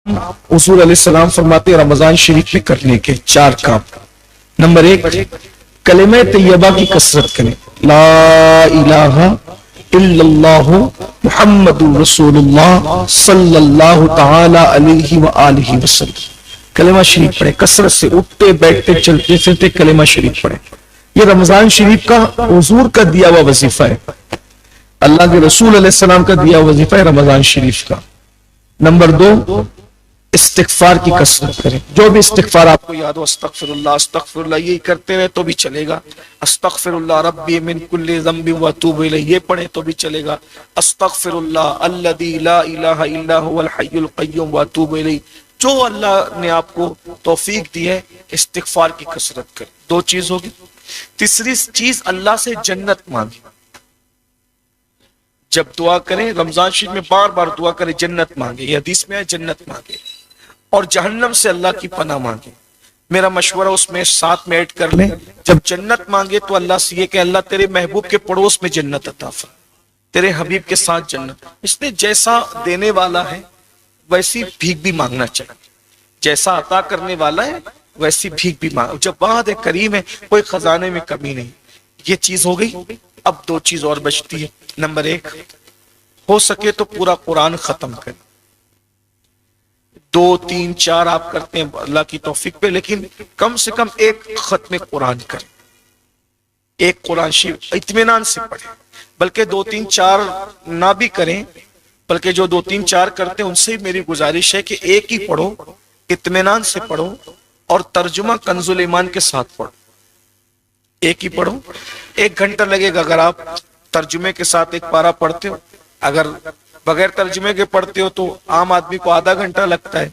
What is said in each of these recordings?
हुजूर अलैहिस्सलाम फरमाते हैं रमजान शरीफ में करने के 4 काम। नंबर 1, कलिमा तैयबा की कसरत करें, ला इलाहा इल्लल्लाहु मुहम्मदुर रसूलुल्लाह सल्लल्लाहु तआला अलैहि व आलिहि वसल्लम। कलिमा शरीफ पढ़े, कसरत से उठते बैठते चलते फिरते कलिमा शरीफ पढ़े। ये रमजान शरीफ का हुजूर का दिया हुआ वजीफा है, अल्लाह के रसूल अलैहिस्सलाम का दिया हुआ वजीफा है रमजान शरीफ का। नंबर 2, इस्तिगफार की कसरत करें। जो भी इस्तिगफार आपको याद हो, अस्तगफिरुल्लाह अस्तगफिरुल्लाह, यही करते रहे तो भी चलेगा। अस्तगफिरुल्लाह रब्बी मिन कुल्ली ज़ंबि व अतूबु इलैह, ये पढ़े तो भी चलेगा। अस्तगफिरुल्लाह अल्लज़ी ला इलाहा इल्ला हुवल हय्युल क़य्यूम व अतूबु इलैह। जो अल्लाह ने आपको तौफीक दी है, इस्तिगफार की कसरत करें। 2 चीज होगी। तीसरी चीज, अल्लाह से जन्नत मांगे। जब दुआ करें रमजान शरीफ में बार बार दुआ करें, जन्नत मांगे। ये हदीस में है, जन्नत मांगे। और जहन्नम से अल्लाह की पनाह मांगे। मेरा मशवरा उसमें साथ में ऐड कर लें, जब जन्नत मांगे तो अल्लाह से ये कि अल्लाह तेरे महबूब के पड़ोस में जन्नत अता फरमा, तेरे हबीब के साथ जन्नत। इसलिए जैसा देने वाला है वैसी भीख भी मांगना चाहिए, जैसा अता करने वाला है वैसी भीख भी मांग। जब वाद है, करीम है, कोई खजाने में कमी नहीं। ये चीज हो गई। अब 2 चीज और बचती है। नंबर 1, हो सके तो पूरा कुरान खत्म करें। 2, 3, 4 आप करते हैं अल्लाह की तौफीक पे, लेकिन कम से कम एक खत्म कुरान करें, एक कुरान शरीफ इत्मीनान से पढ़े। बल्कि 2, 3, 4 ना भी करें, बल्कि जो 2, 3, 4 करते हैं उनसे मेरी गुजारिश है कि एक ही पढ़ो, इत्मीनान से पढ़ो और तर्जुमा कंजुल ईमान के साथ पढ़ो। एक ही पढ़ो, 1 घंटा लगेगा अगर आप तर्जुमे के साथ एक पारा पढ़ते हो। अगर बगैर तर्जुमे के पढ़ते हो तो आम आदमी को आधा घंटा लगता है,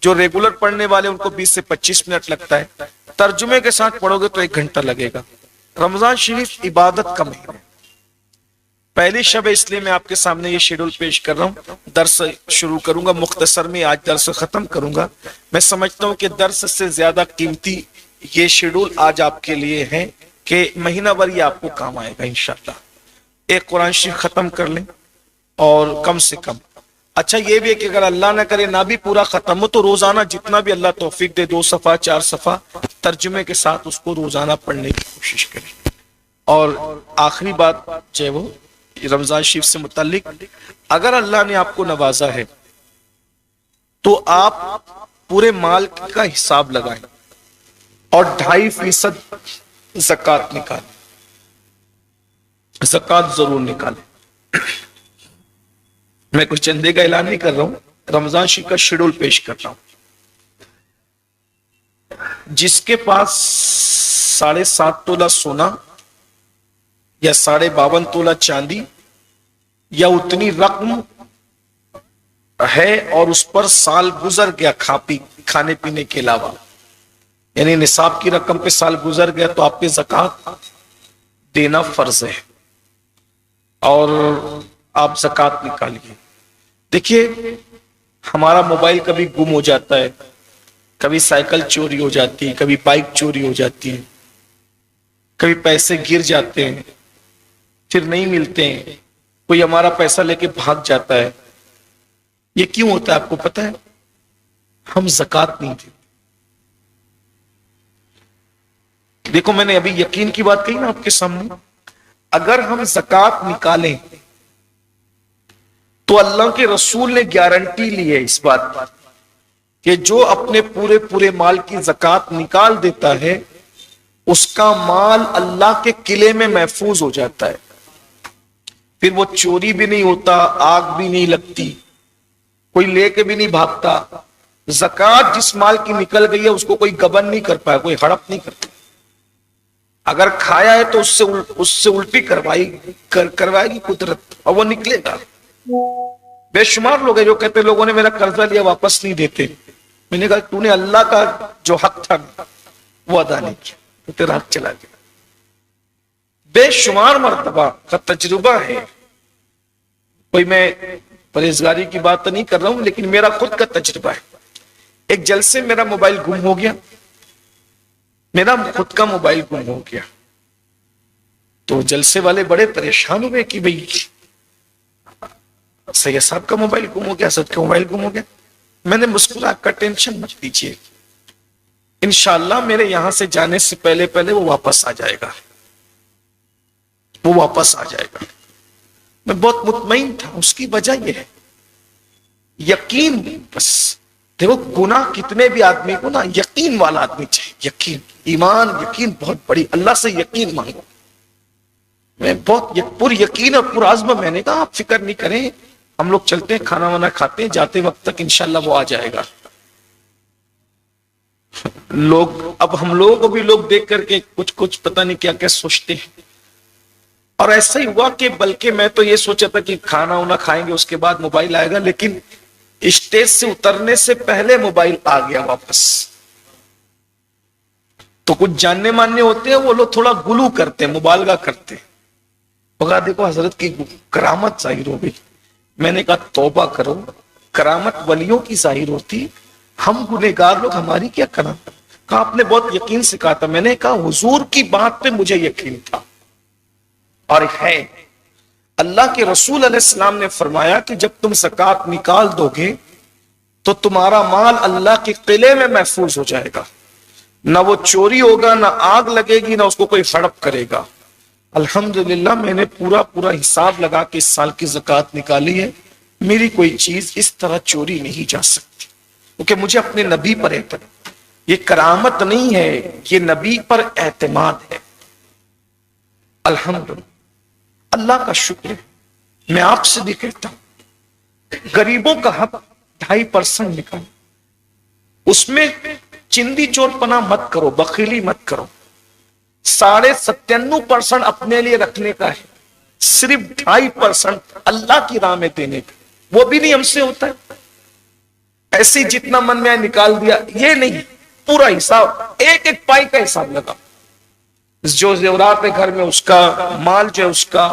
जो रेगुलर पढ़ने वाले उनको 20 से 25 मिनट लगता है। तर्जुमे के साथ पढ़ोगे तो 1 घंटा लगेगा। रमजान शरीफ इबादत का महीना है, पहली शब है, इसलिए मैं आपके सामने ये शेड्यूल पेश कर रहा हूँ। दर्स शुरू करूंगा मुख्तसर में, आज दर्स खत्म करूंगा। मैं समझता हूँ कि दर्स से ज्यादा कीमती ये शेड्यूल आज आपके लिए है कि महीना भर ये आपको काम आएगा इंशाअल्लाह। एक कुरान शरीफ खत्म कर लें, और कम से कम, अच्छा ये भी है कि अगर अल्लाह ना करे ना भी पूरा खत्म हो तो रोजाना जितना भी अल्लाह तौफीक दे, 2 सफ़ा 4 सफ़ा तर्जुमे के साथ उसको रोजाना पढ़ने की कोशिश करें। और आखिरी बात जो है वो रमजान शरीफ से मुताल्लिक, अगर अल्लाह ने आपको नवाजा है तो आप पूरे माल का हिसाब लगाएं और 2.5% ज़कात निकालें, ज़कात जरूर निकालें। मैं कुछ चंदे का ऐलान नहीं कर रहा हूं, रमजान शरीफ का शेड्यूल पेश कर रहा हूं। जिसके पास 7.5 तोला सोना या 52.5 तोला चांदी या उतनी रकम है और उस पर साल गुजर गया खाने पीने के अलावा, यानी निसाब की रकम पे साल गुजर गया, तो आप पे ज़कात देना फर्ज है और आप ज़कात निकालिए। देखिए, हमारा मोबाइल कभी गुम हो जाता है, कभी साइकिल चोरी हो जाती है, कभी बाइक चोरी हो जाती है, कभी पैसे गिर जाते हैं फिर नहीं मिलते हैं, कोई हमारा पैसा लेके भाग जाता है। ये क्यों होता है आपको पता है? हम ज़कात नहीं देते। देखो, मैंने अभी यकीन की बात कही ना आपके सामने, अगर हम ज़कात निकालें तो अल्लाह के रसूल ने गारंटी ली है इस बात पर कि जो अपने पूरे पूरे माल की ज़कात निकाल देता है उसका माल अल्लाह के किले में महफूज हो जाता है, फिर वो चोरी भी नहीं होता, आग भी नहीं लगती, कोई लेके भी नहीं भागता। ज़कात जिस माल की निकल गई है उसको कोई गबन नहीं कर पाया, कोई हड़प नहीं करता। अगर खाया है तो उससे उल्टी करवाएगी कुदरत और वो निकलेगा। बेशुमार लोग हैं जो कहते लोगों ने मेरा कर्जा लिया वापस नहीं देते। मैंने कहा तूने अल्लाह का जो हक था वो अदा नहीं किया तो तेरा हक चला गया। बेशुमार मर्तबा का तजुर्बा है, कोई मैं परहेजगारी की बात तो नहीं कर रहा हूं, लेकिन मेरा खुद का तजुर्बा है। एक जलसे मेरा मोबाइल गुम हो गया, मेरा खुद का मोबाइल गुम हो गया, तो जलसे वाले बड़े परेशान हुए कि भाई सैयद साहब का मोबाइल गुम हो गया, सच का मोबाइल गुम हो गया। میں نے مسکرا کر ٹینشن مت لیجیے، انشاءاللہ میرے یہاں سے جانے سے پہلے پہلے وہ واپس آ جائے گا، وہ واپس آ جائے گا۔ میں بہت مطمئن تھا، اس کی وجہ یہ ہے یقین۔ بس دیکھو گناہ کتنے بھی آدمی کو نا یقین والا آدمی چاہیے، یقین، ایمان، یقین بہت بڑی، اللہ سے یقین مانگو۔ میں بہت پر یقین اور پر عزم، میں نے کہا آپ فکر نہیں کریں، ہم لوگ چلتے ہیں، کھانا وانا کھاتے ہیں، جاتے وقت تک انشاءاللہ وہ آ جائے گا۔ لوگ اب ہم لوگوں کو بھی لوگ دیکھ کر کے کچھ پتہ نہیں کیا کیا سوچتے ہیں، اور ایسا ہی ہوا کہ بلکہ میں تو یہ سوچا تھا کہ کھانا وانا کھائیں گے اس کے بعد موبائل آئے گا، لیکن اسٹیج سے اترنے سے پہلے موبائل آ گیا واپس۔ تو کچھ جاننے ماننے ہوتے ہیں وہ لوگ تھوڑا گلو کرتے ہیں، مبالغہ کرتے ہیں، بگا دیکھو حضرت کی کرامت ظاہر ہو گئی۔ میں نے کہا توبہ کرو، کرامت ولیوں کی ظاہر ہوتی، ہم گنہگار لوگ ہماری کیا کرامت؟ کہا آپ نے بہت یقین سے کہا تھا۔ میں نے کہا حضور کی بات پہ مجھے یقین تھا اور ہے۔ اللہ کے رسول علیہ السلام نے فرمایا کہ جب تم زکوٰۃ نکال دو گے تو تمہارا مال اللہ کے قلعے میں محفوظ ہو جائے گا، نہ وہ چوری ہوگا، نہ آگ لگے گی، نہ اس کو کوئی ہڑپ کرے گا۔ الحمدللہ میں نے پورا حساب لگا کے اس سال کی زکوٰۃ نکالی ہے، میری کوئی چیز اس طرح چوری نہیں جا سکتی، کیونکہ مجھے اپنے نبی پر اعتماد۔ یہ کرامت نہیں ہے، یہ نبی پر اعتماد ہے۔ الحمدللہ، اللہ کا شکر ہے۔ میں آپ سے بھی کہتا ہوں غریبوں کا حق 2.5% نکالو، اس میں چندی چور پنا مت کرو، بخیلی مت کرو۔ 97.5% اپنے لیے رکھنے کا ہے، صرف 2.5% اللہ کی راہ میں دینے کا، وہ بھی نہیں ہم سے ہوتا ہے۔ ایسے ہی جتنا من میں آئے نکال دیا، یہ نہیں، پورا حساب، ایک ایک پائی کا حساب لگا۔ جو زیورات ہے گھر میں اس کا، مال جو ہے اس کا،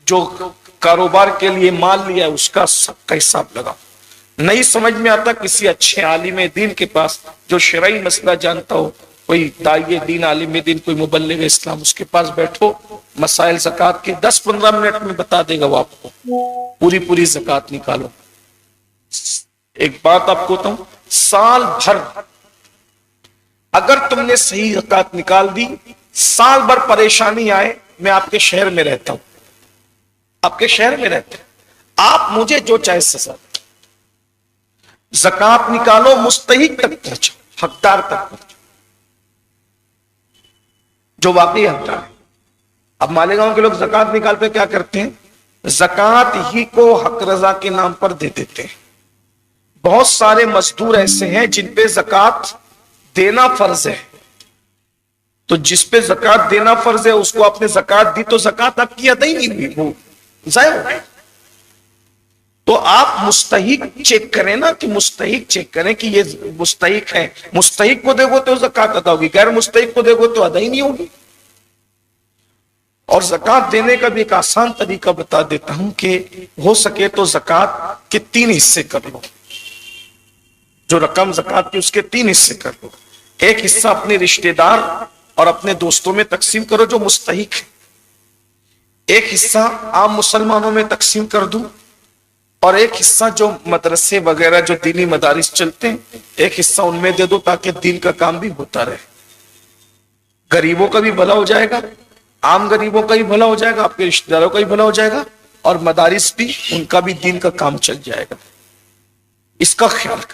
جو کاروبار کے لیے مال لیا ہے اس کا، سب کا حساب لگا۔ نہیں سمجھ میں آتا کسی اچھے عالم دین کے پاس جو شرعی مسئلہ جانتا ہو، کوئی داعی دین، عالم دین، کوئی مبلغ اسلام، اس کے پاس بیٹھو، مسائل زکوٰۃ کے 10-15 منٹ میں بتا دے گا وہ آپ کو، پوری زکوٰۃ نکالو۔ ایک بات آپ کو بتاؤں، سال بھر اگر تم نے صحیح زکوٰۃ نکال دی، سال بھر پریشانی آئے، میں آپ کے شہر میں رہتا ہوں، آپ کے شہر میں رہتا ہوں، آپ مجھے جو چاہے سزا دیں، زکوٰۃ نکالو، مستحق تک پہنچو، حقدار تک پہنچو، جو واقعی حقدار ہے۔ اب مالیگاؤں کے لوگ زکوٰۃ نکالتے کیا کرتے ہیں؟ زکوٰۃ ہی کو حق رضا کے نام پر دے دیتے ہیں۔ بہت سارے مزدور ایسے ہیں جن پہ زکوٰۃ دینا فرض ہے، تو جس پہ زکوٰۃ دینا فرض ہے اس کو آپ نے زکوٰۃ دی تو زکوٰۃ آپ کی ادا ہی نہیں ہوئی، وہ ضائع ہو گئی۔ تو آپ مستحق چیک کریں نا، کہ مستحق چیک کریں کہ یہ مستحق ہے، مستحق کو دے گو تو زکوٰۃ ادا ہوگی، غیر مستحق کو دے گو تو ادا ہی نہیں ہوگی۔ اور زکوٰۃ دینے کا بھی ایک آسان طریقہ بتا دیتا ہوں کہ ہو سکے تو زکوٰۃ کے 3 حصے کر لو، جو رقم زکوٰۃ کی اس کے 3 حصے کر لو۔ ایک حصہ اپنے رشتہ دار اور اپنے دوستوں میں تقسیم کرو جو مستحق ہے، ایک حصہ عام مسلمانوں میں تقسیم کر دوں، اور ایک حصہ جو مدرسے وغیرہ جو دینی مدارس چلتے ہیں ایک حصہ ان میں دے دو، تاکہ دین کا کام بھی ہوتا رہے، غریبوں کا بھی بھلا ہو جائے گا، عام غریبوں کا بھی بھلا ہو جائے گا، آپ کے رشتہ داروں کا بھی بھلا ہو جائے گا، اور مدارس بھی، ان کا بھی دین کا کام چل جائے گا۔ اس کا خیال کریں۔